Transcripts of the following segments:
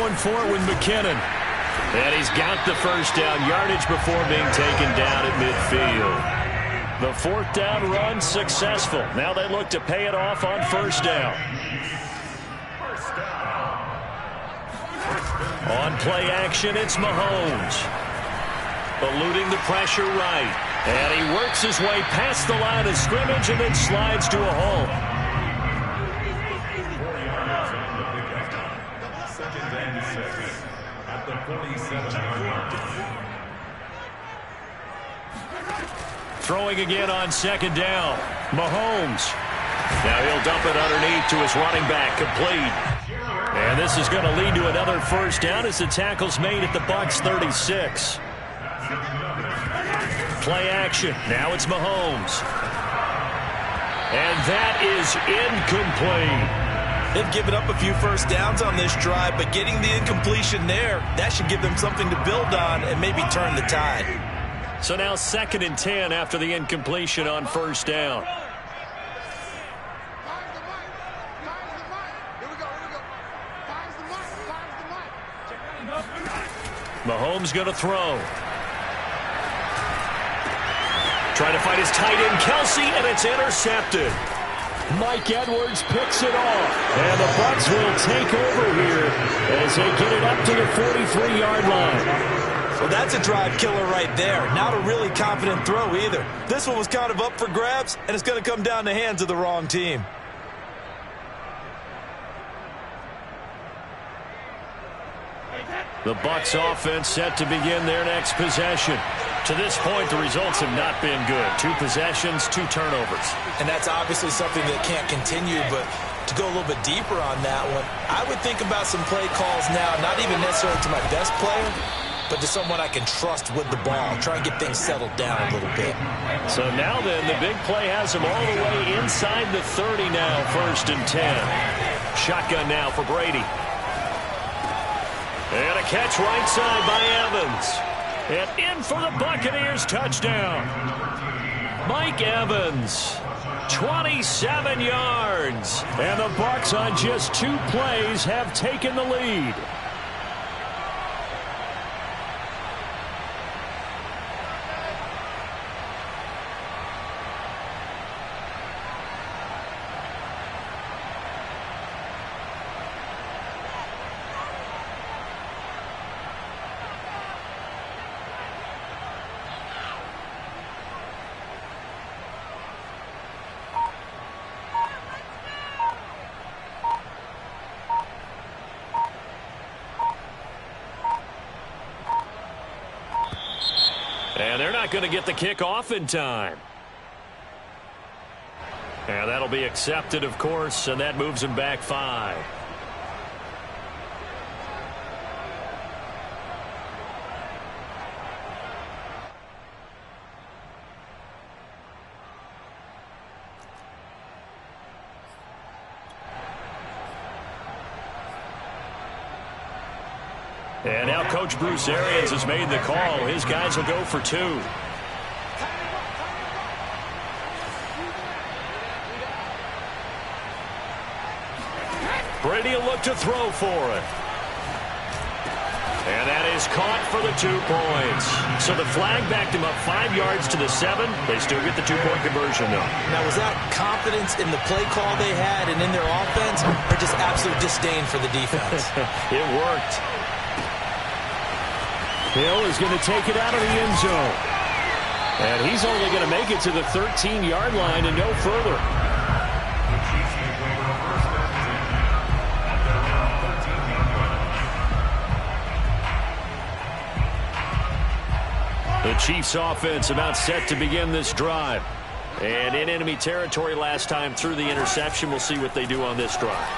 going for it with McKinnon. And he's got the first down yardage before being taken down at midfield. The fourth down run successful. Now they look to pay it off on first down. On play action, it's Mahomes. Eluding the pressure right. And he works his way past the line of scrimmage and then slides to a halt. Second and 6 at the 47-yard line. Throwing again on second down. Mahomes. Now he'll dump it underneath to his running back, complete. And this is going to lead to another first down as the tackle's made at the Bucs 36. Play action. Now it's Mahomes. And that is incomplete. They've given up a few first downs on this drive, but getting the incompletion there, that should give them something to build on and maybe turn the tide. So now 2nd and 10 after the incompletion on first down. Mahomes going to throw. Trying to find his tight end, Kelsey, and it's intercepted. Mike Edwards picks it off. And the Bucs will take over here as they get it up to the 43-yard line. Well, that's a drive killer right there. Not a really confident throw either. This one was kind of up for grabs, and it's going to come down the hands of the wrong team. The Bucs offense set to begin their next possession. To this point, the results have not been good. 2 possessions, 2 turnovers. And that's obviously something that can't continue, but to go a little bit deeper on that one, I would think about some play calls now, not even necessarily to my best player, but to someone I can trust with the ball. Try and get things settled down a little bit. So now then, the big play has him all the way inside the 30 now, 1st and 10. Shotgun now for Brady. And a catch right side by Evans. And in for the Buccaneers, touchdown. Mike Evans, 27 yards. And the Bucs on just 2 plays have taken the lead. And they're not going to get the kickoff in time. And that'll be accepted, of course, and that moves them back 5. And now Coach Bruce Arians has made the call. His guys will go for 2. Brady will look to throw for it. And that is caught for the 2 points. So the flag backed him up 5 yards to the 7. They still get the 2-point conversion, though. Now, was that confidence in the play call they had and in their offense, or just absolute disdain for the defense? It worked. Hill is going to take it out of the end zone. And he's only going to make it to the 13-yard line and no further. The Chiefs offense about set to begin this drive. And in enemy territory last time through the interception. We'll see what they do on this drive.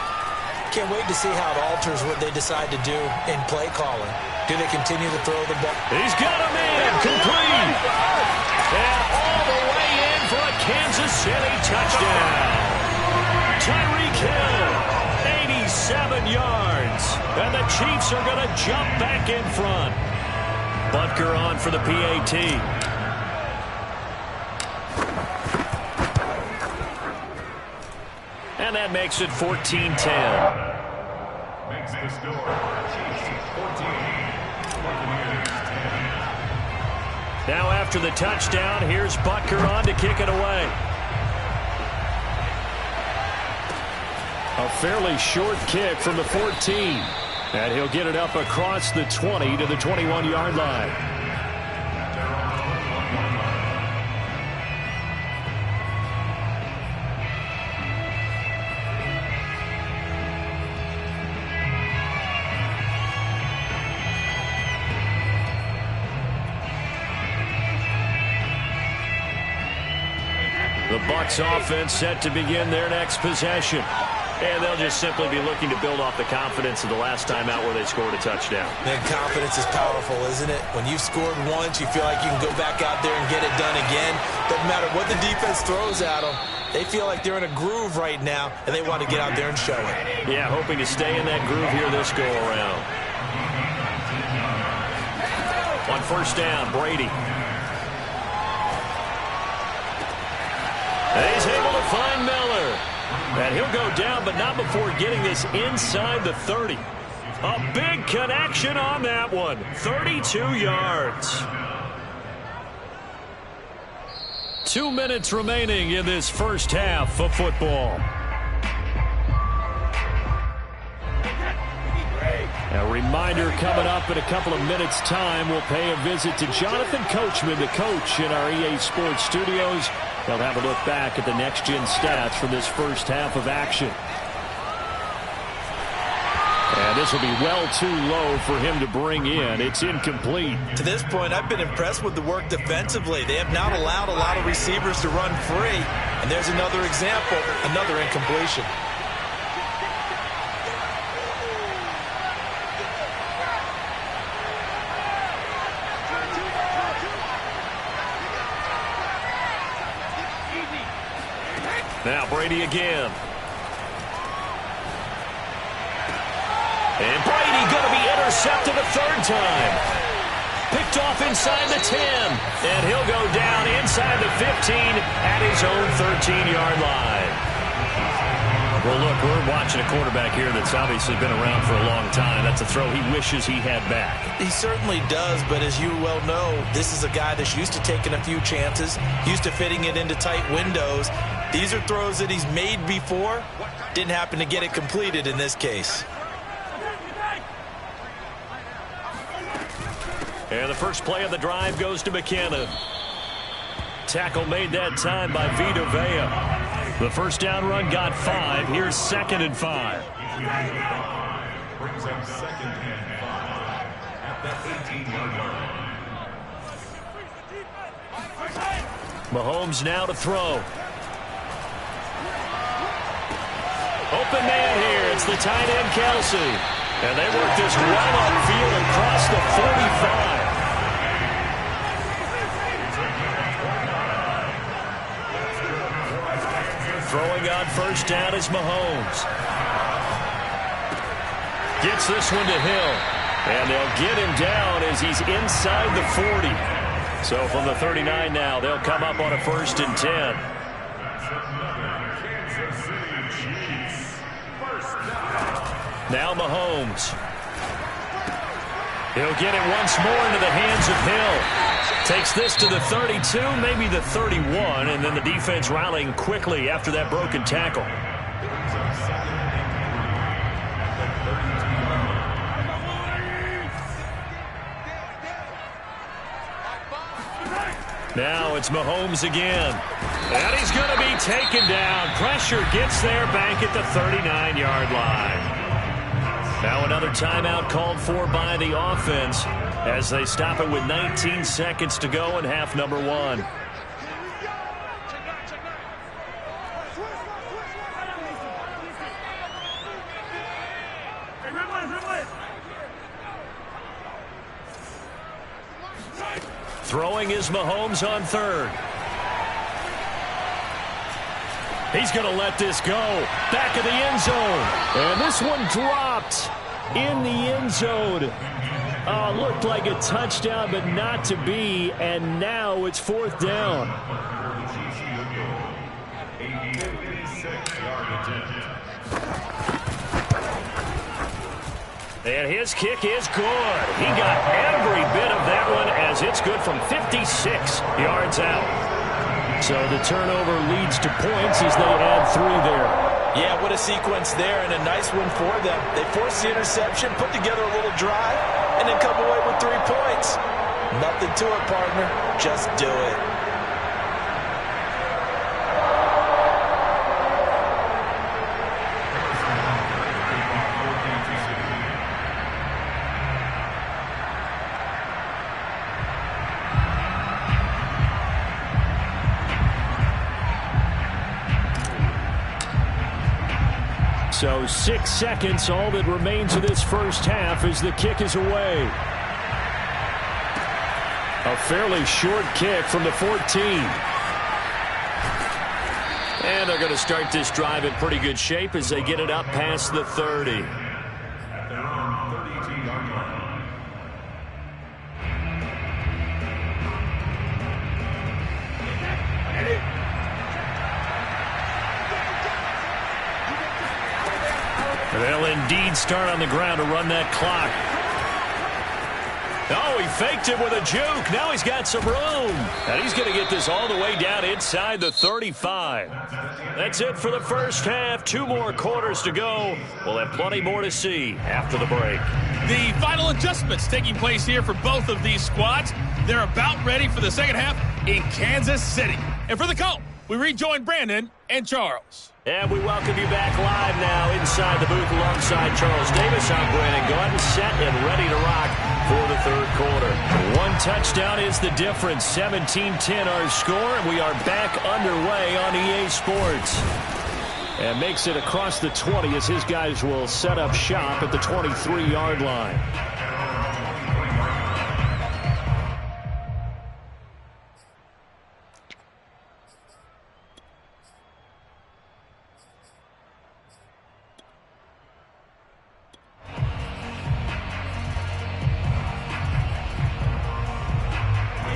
Can't wait to see how it alters what they decide to do in play calling. Do they continue to throw the ball? He's got a man complete. And all the way in for a Kansas City touchdown. Tyreek Hill, 87 yards. And the Chiefs are going to jump back in front. Butker on for the PAT. And that makes it 14-10. makes the score. Chiefs 14, Buccaneers 10. Now after the touchdown, here's Butker on to kick it away. A fairly short kick from the 14. And he'll get it up across the 20 to the 21-yard line. The Bucs offense set to begin their next possession. And they'll just simply be looking to build off the confidence of the last time out where they scored a touchdown. Man, confidence is powerful, isn't it? When you've scored once, you feel like you can go back out there and get it done again. Doesn't matter what the defense throws at them. They feel like they're in a groove right now, and they want to get out there and show it. Yeah, hoping to stay in that groove here this go-around. On first down, Brady. And he's able to find Miller. And he'll go down, but not before getting this inside the 30. A big connection on that one. 32 yards. 2 minutes remaining in this first half of football. A reminder coming up in a couple of minutes' time. We'll pay a visit to Jonathan Coachman, the coach in our EA Sports studios. They'll have a look back at the next-gen stats from this first half of action. And this will be well too low for him to bring in. It's incomplete. To this point, I've been impressed with the work defensively. They have not allowed a lot of receivers to run free. And there's another example, another incompletion. Now Brady again. And Brady going to be intercepted a third time. Picked off inside the 10. And he'll go down inside the 15 at his own 13-yard line. Well, look, we're watching a quarterback here that's obviously been around for a long time. That's a throw he wishes he had back. He certainly does, but as you well know, this is a guy that's used to taking a few chances, used to fitting it into tight windows. These are throws that he's made before. Didn't happen to get it completed in this case. And the first play of the drive goes to McKinnon. Tackle made that time by Vita Vea. The first down run got 5. Here's 2nd and 5. Brings up 2nd and 5 at the 18-yard line. Mahomes now to throw. Open man here. It's the tight end, Kelsey. And they work this right upfield across the 45. Throwing on first down is Mahomes. Gets this one to Hill. And they'll get him down as he's inside the 40. So from the 39 now, they'll come up on a 1st and 10. Now Mahomes. He'll get it once more into the hands of Hill. Takes this to the 32, maybe the 31, and then the defense rallying quickly after that broken tackle. Now it's Mahomes again. And he's going to be taken down. Pressure gets there back at the 39-yard line. Now another timeout called for by the offense as they stop it with 19 seconds to go in half number 1. Throwing is Mahomes on 3rd. He's going to let this go. Back of the end zone. And this one dropped in the end zone. Looked like a touchdown, but not to be. And now it's 4th down. And his kick is good. He got every bit of that one as it's good from 56 yards out. So the turnover leads to points as they add 3 there. Yeah, what a sequence there, and a nice one for them. They forced the interception, put together a little drive, and then come away with 3 points. Nothing to it, partner. Just do it. So 6 seconds, all that remains of this first half as the kick is away. A fairly short kick from the 14. And they're going to start this drive in pretty good shape as they get it up past the 30. At their own 32-yard line. They'll indeed start on the ground to run that clock. Oh, he faked it with a juke. Now he's got some room. And he's going to get this all the way down inside the 35. That's it for the first half. 2 more quarters to go. We'll have plenty more to see after the break. The final adjustments taking place here for both of these squads. They're about ready for the second half in Kansas City. And for the call, we rejoin Brandon and Charles. And we welcome you back live now inside the booth alongside Charles Davis. I'm Brandon Gordon, set and ready to rock for the third quarter. 1 touchdown is the difference. 17-10 our score, and we are back underway on EA Sports. And makes it across the 20 as his guys will set up shop at the 23-yard line.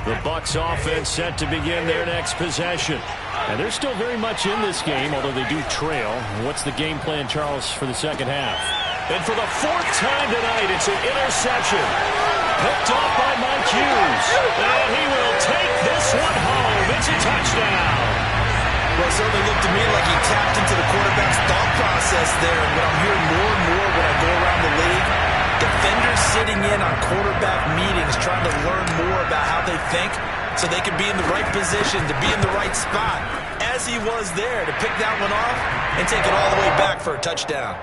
The Bucs offense set to begin their next possession. And they're still very much in this game, although they do trail. What's the game plan, Charles, for the second half? And for the 4th time tonight, it's an interception. Picked off by Mike Hughes. And he will take this one home. It's a touchdown. Well, it certainly looked to me like he tapped into the quarterback's thought process there. And what I'm hearing more and more when I go around the league, defenders sitting in on quarterback meetings trying to learn more about how they think so they can be in the right position, to be in the right spot, as he was there to pick that one off and take it all the way back for a touchdown.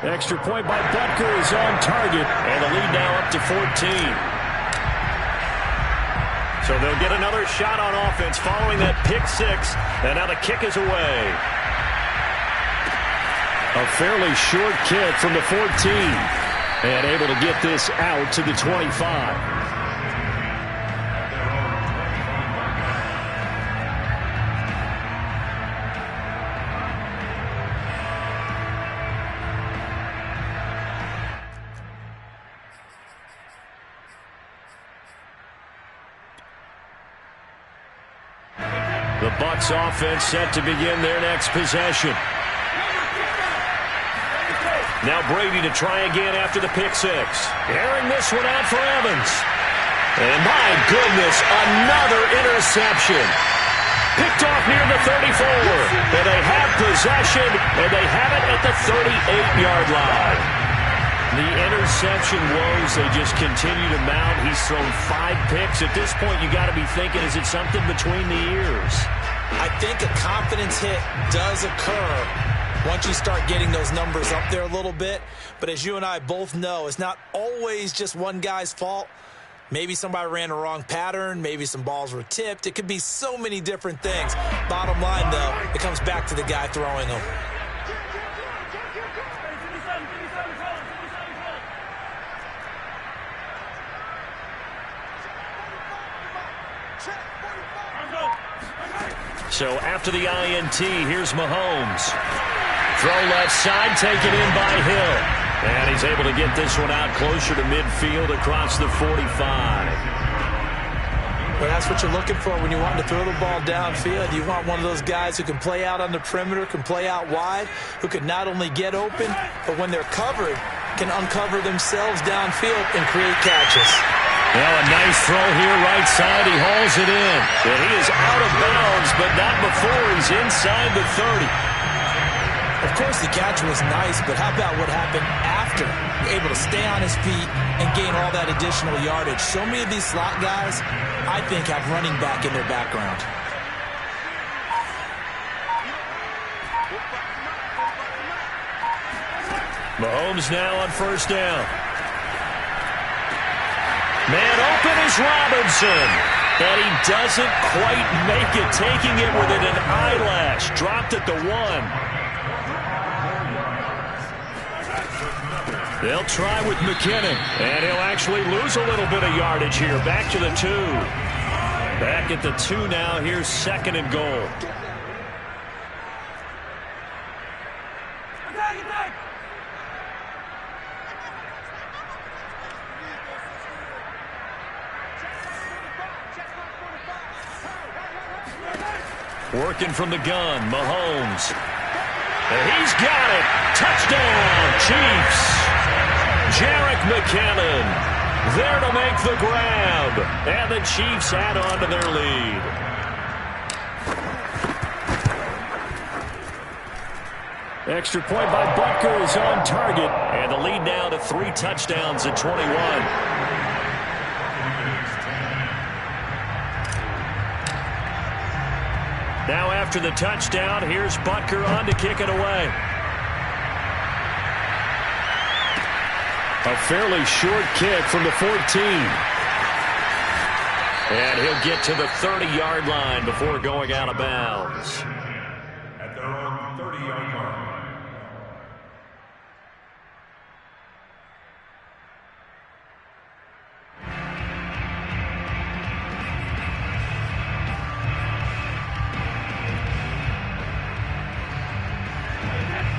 Extra point by Butker is on target, and the lead now up to 14. So they'll get another shot on offense following that pick 6, and now the kick is away. A fairly short kick from the 14. And able to get this out to the 25. The Bucs offense set to begin their next possession. Now Brady to try again after the pick 6. Airing this one out for Evans. And my goodness, another interception. Picked off near the 34. And they have possession, and they have it at the 38-yard line. The interception woes, they just continue to mount. He's thrown 5 picks. At this point, you got to be thinking, is it something between the ears? I think a confidence hit does occur once you start getting those numbers up there a little bit. But as you and I both know, it's not always just one guy's fault. Maybe somebody ran a wrong pattern. Maybe some balls were tipped. It could be so many different things. Bottom line, though, it comes back to the guy throwing them. So after the INT, here's Mahomes. Throw left side, taken in by Hill. And he's able to get this one out closer to midfield across the 45. Well, that's what you're looking for when you want to throw the ball downfield. You want one of those guys who can play out on the perimeter, can play out wide, who can not only get open, but when they're covered, can uncover themselves downfield and create catches. Well, a nice throw here right side. He hauls it in. And he is out of bounds, but not before he's inside the 30. Of course, the catch was nice, but how about what happened after? Able to stay on his feet and gain all that additional yardage. So many of these slot guys, I think, have running back in their background. Mahomes now on first down. Man open is Robinson. And he doesn't quite make it, taking it within an eyelash. Dropped at the 1. They'll try with McKinnon. And he'll actually lose a little bit of yardage here. Back to the 2. Back at the 2 now. Here's 2nd and goal. Working from the gun, Mahomes. And he's got it. Touchdown, Chiefs. Jerick McKinnon there to make the grab. And the Chiefs add on to their lead. Extra point by Butker is on target. And the lead now to 3 touchdowns at 21. Now after the touchdown, here's Butker on to kick it away. A fairly short kick from the 14. And he'll get to the 30-yard line before going out of bounds. At their own 30-yard line.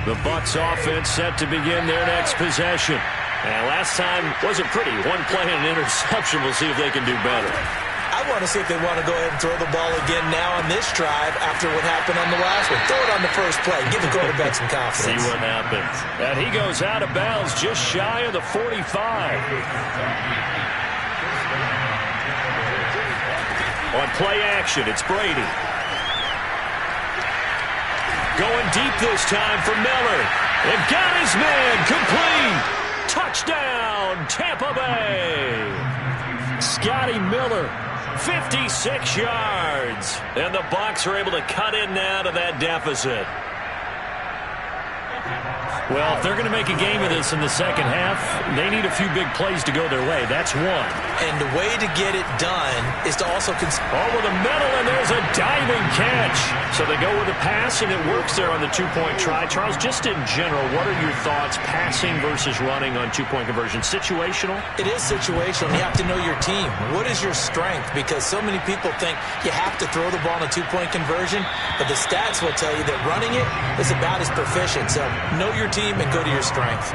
The Bucs offense set to begin their next possession. And last time wasn't pretty. One play and an interception. We'll see if they can do better. I want to see if they want to go ahead and throw the ball again now on this drive after what happened on the last one. Throw it on the first play. Give the quarterback some confidence. See what happens. And he goes out of bounds just shy of the 45. On play action, it's Brady. Going deep this time for Miller. And got his man complete. Touchdown, Tampa Bay. Scotty Miller, 56 yards. And the Bucs are able to cut in now to that deficit. Well, if they're going to make a game of this in the second half, they need a few big plays to go their way. That's one. And the way to get it done is to also over the middle, and there's a diving catch. So they go with a pass, and it works there on the two-point try. Charles, just in general, what are your thoughts, passing versus running on two-point conversion? Situational? It is situational. You have to know your team. What is your strength? Because so many people think you have to throw the ball in a two-point conversion, but the stats will tell you that running it is about as proficient. So know your team and go to your strength.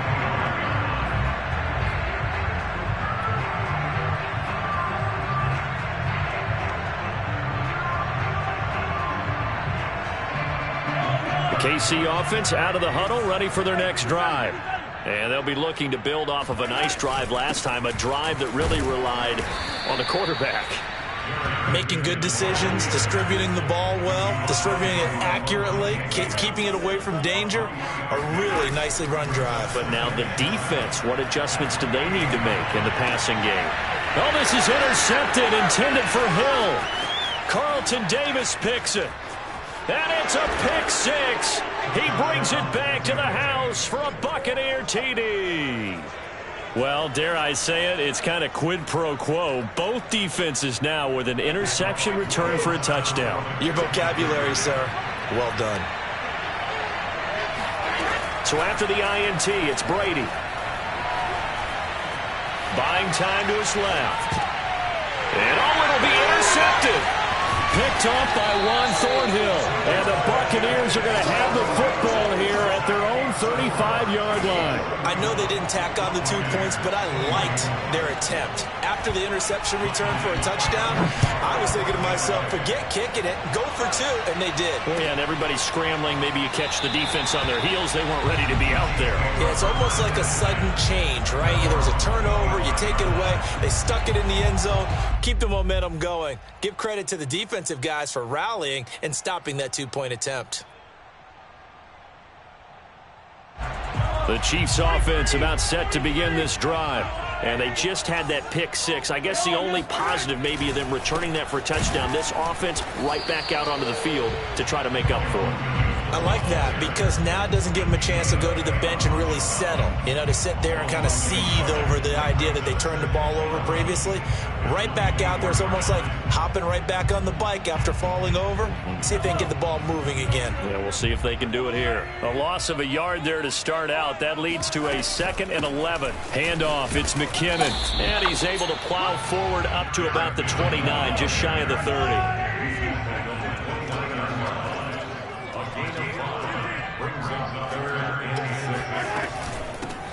The KC offense out of the huddle, ready for their next drive. And they'll be looking to build off of a nice drive last time, a drive that really relied on the quarterback. Making good decisions, distributing the ball well, distributing it accurately, keeping it away from danger. A really nicely run drive. But now the defense, what adjustments do they need to make in the passing game? Oh, this is intercepted, intended for Hill. Carlton Davis picks it. And it's a pick six. He brings it back to the house for a Buccaneer TD. Well, dare I say it, it's kind of quid pro quo. Both defenses now with an interception return for a touchdown. Your vocabulary, sir. Well done. So after the INT, it's Brady. Buying time to his left. And it'll be intercepted. Picked off by Juan Thornhill. And the Buccaneers are going to have the football here at their own 35. 5-yard line. I know they didn't tack on the 2 points, but I liked their attempt. After the interception return for a touchdown, I was thinking to myself, forget kicking it, go for 2, and they did. Well, yeah, and everybody's scrambling. Maybe you catch the defense on their heels. They weren't ready to be out there. Yeah, it's almost like a sudden change, right? There was a turnover, you take it away, they stuck it in the end zone, keep the momentum going. Give credit to the defensive guys for rallying and stopping that 2-point attempt. The Chiefs offense about set to begin this drive. And they just had that pick 6. I guess the only positive maybe of them returning that for a touchdown. This offense right back out onto the field to try to make up for it. I like that because now it doesn't give them a chance to go to the bench and really settle. You know, to sit there and kind of seethe over the idea that they turned the ball over previously. Right back out there. It's almost like hopping right back on the bike after falling over. See if they can get the ball moving again. Yeah, we'll see if they can do it here. A loss of a yard there to start out. That leads to a 2nd and 11. Handoff. It's McKinnon. And he's able to plow forward up to about the 29, just shy of the 30.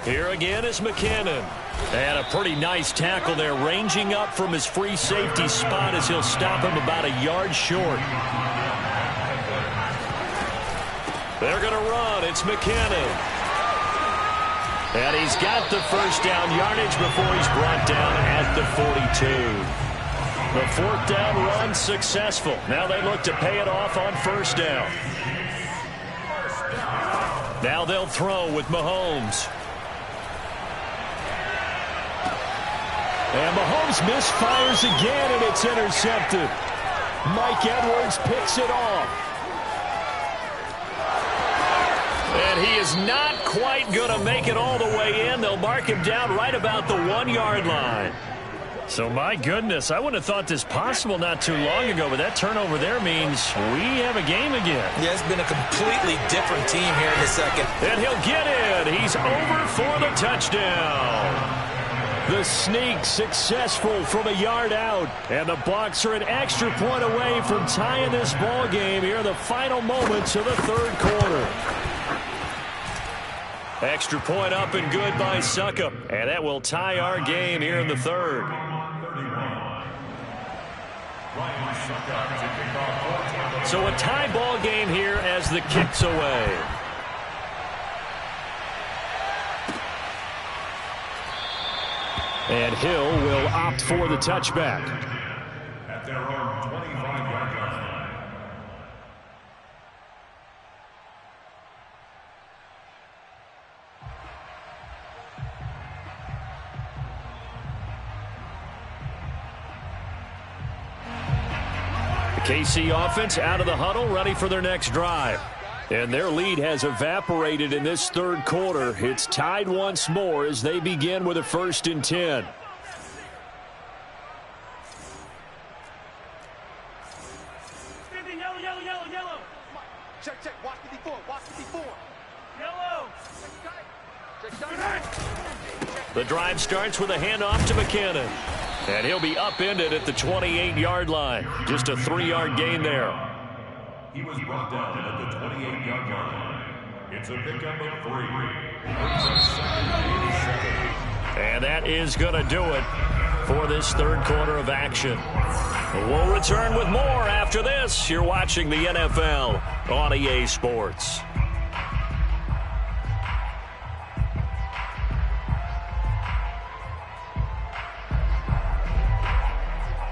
Here again is McKinnon. And a pretty nice tackle there, ranging up from his free safety spot as he'll stop him about a yard short. They're going to run. It's McKinnon. And he's got the first down yardage before he's brought down at the 42. The 4th down run successful. Now they look to pay it off on 1st down. Now they'll throw with Mahomes. And Mahomes misfires again, and it's intercepted. Mike Edwards picks it off. And he is not quite going to make it all the way in. They'll mark him down right about the 1-yard line. So, my goodness, I wouldn't have thought this possible not too long ago, but that turnover there means we have a game again. Yeah, it's been a completely different team here in the second. And he'll get in. He's over for the touchdown. The sneak successful from a yard out. And the Bucs are an extra point away from tying this ball game here in the final moments of the 3rd quarter. Extra point up and good by Succop. And that will tie our game here in the 3rd. So a tie ball game here as the kick's away. And Hill will opt for the touchback. At their own 25-yard line. The KC offense out of the huddle, ready for their next drive. And their lead has evaporated in this 3rd quarter. It's tied once more as they begin with a 1st and 10. Yellow. Check. Watch 54. Yellow. Check. The drive starts with a handoff to McKinnon. And he'll be upended at the 28-yard line. Just a 3-yard gain there. He was brought down at the 28-yard line. It's a pickup of 3. And that is going to do it for this 3rd quarter of action. We'll return with more after this. You're watching the NFL on EA Sports.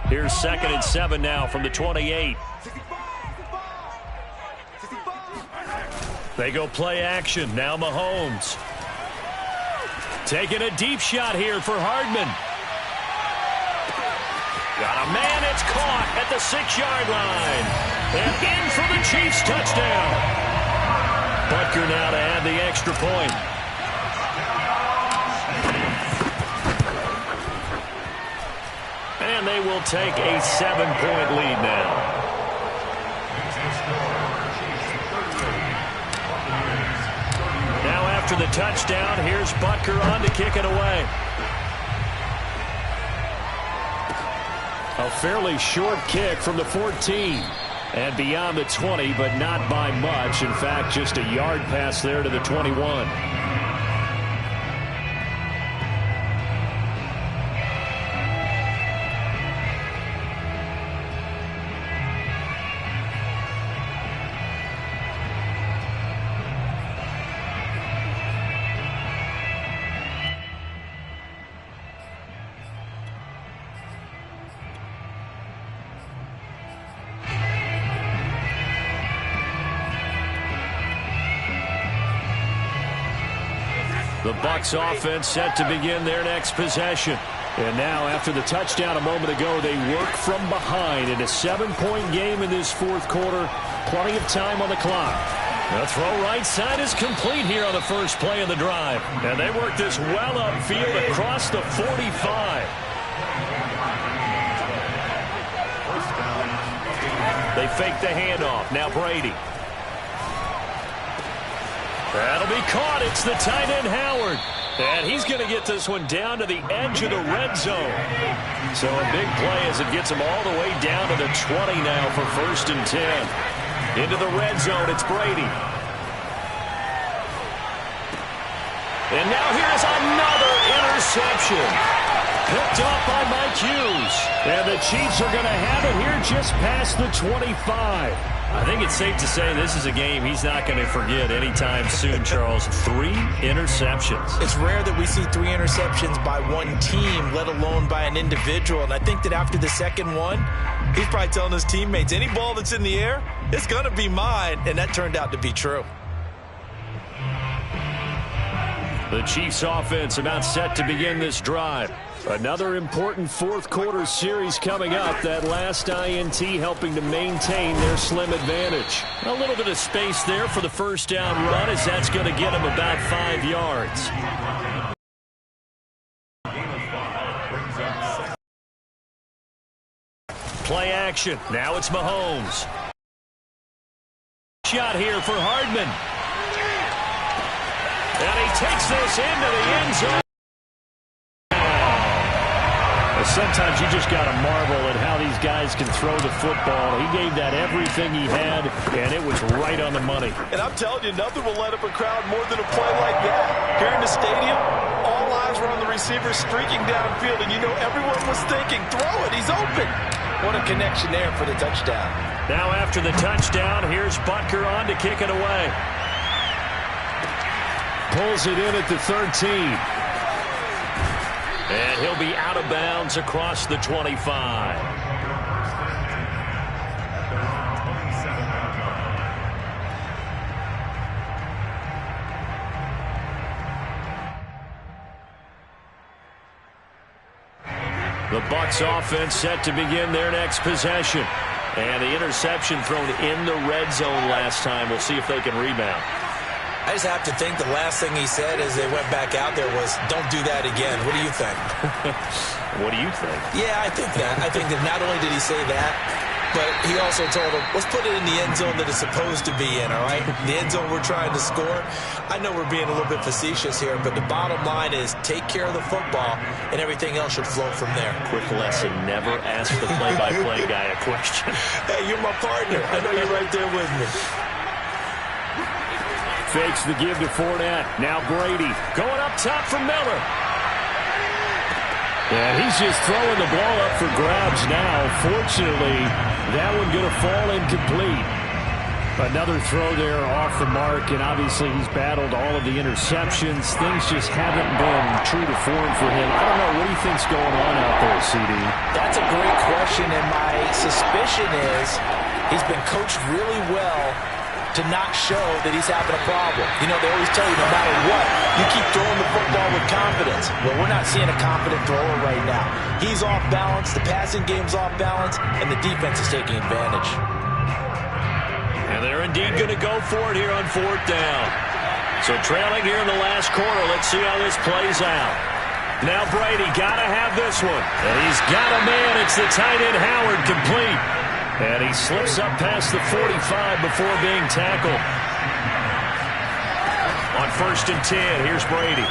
Here's 2nd and 7 now from the 28. They go play action. Now Mahomes. Taking a deep shot here for Hardman. Got a man. It's caught at the 6-yard line. And in for the Chiefs touchdown. Butker now to add the extra point. And they will take a 7-point lead now. After the touchdown, here's Butker on to kick it away. A fairly short kick from the 14. And beyond the 20, but not by much. In fact, just a yard pass there to the 21. The Bucs offense set to begin their next possession. And now, after the touchdown a moment ago, they work from behind in a 7-point game in this fourth quarter. Plenty of time on the clock. The throw right side is complete here on the first play of the drive. And they work this well upfield across the 45. They fake the handoff. Now Brady. That'll be caught. It's the tight end, Howard. And he's going to get this one down to the edge of the red zone. So a big play as it gets him all the way down to the 20 now for 1st and 10. Into the red zone, it's Brady. And now here's another interception. Picked off by Mike Hughes. And the Chiefs are going to have it here just past the 25. I think it's safe to say this is a game he's not going to forget anytime soon, Charles. 3 interceptions. It's rare that we see 3 interceptions by one team, let alone by an individual. And I think that after the second one, he's probably telling his teammates, any ball that's in the air, it's going to be mine. And that turned out to be true. The Chiefs offense about set to begin this drive. Another important fourth quarter series coming up. That last INT helping to maintain their slim advantage. A little bit of space there for the first down run, as that's going to get them about 5 yards. Play action. Now it's Mahomes. Shot here for Hardman. And he takes this into the end zone. Sometimes you just got to marvel at how these guys can throw the football. He gave that everything he had, and it was right on the money. And I'm telling you, nothing will let up a crowd more than a play like that. Here in the stadium, all eyes were on the receiver streaking downfield, and you know everyone was thinking, throw it, he's open. What a connection there for the touchdown. Now after the touchdown, here's Butker on to kick it away. Pulls it in at the 13. And he'll be out of bounds across the 25. The Bucs offense set to begin their next possession. And the interception thrown in the red zone last time. We'll see if they can rebound. I just have to think the last thing he said as they went back out there was, don't do that again. What do you think? What do you think? Yeah, I think that. I think that not only did he say that, but he also told him, let's put it in the end zone that it's supposed to be in, all right? The end zone we're trying to score. I know we're being a little bit facetious here, but the bottom line is take care of the football, and everything else should flow from there. Quick lesson, never ask the play-by-play guy a question. Hey, you're my partner. I know you're right there with me. Fakes the give to Fournette. Now Brady going up top for Miller. Yeah, he's just throwing the ball up for grabs now. Fortunately, that one going to fall incomplete. Another throw there off the mark, and obviously he's battled all of the interceptions. Things just haven't been true to form for him. I don't know. What do you think's going on out there, CD? That's a great question, and my suspicion is he's been coached really well to not show that he's having a problem. You know, they always tell you no matter what, you keep throwing the football with confidence. Well, we're not seeing a confident thrower right now. He's off balance, the passing game's off balance, and the defense is taking advantage. And they're indeed going to go for it here on 4th down. So trailing here in the last quarter, let's see how this plays out. Now Brady got to have this one. And he's got a man. It's the tight end Howard, complete. And he slips up past the 45 before being tackled. On 1st and 10, here's Brady.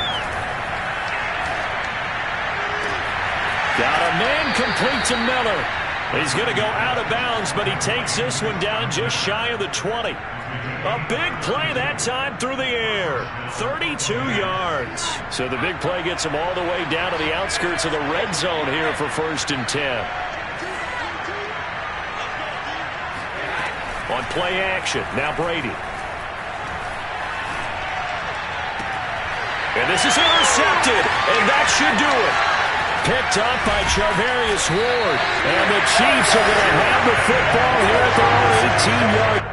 Got a man, complete to Miller. He's going to go out of bounds, but he takes this one down just shy of the 20. A big play that time through the air. 32 yards. So the big play gets him all the way down to the outskirts of the red zone here for 1st and 10. On play action, now Brady. And this is intercepted, and that should do it. Picked up by Charvarius Ward. And the Chiefs are going to have the football here at their own 18-yard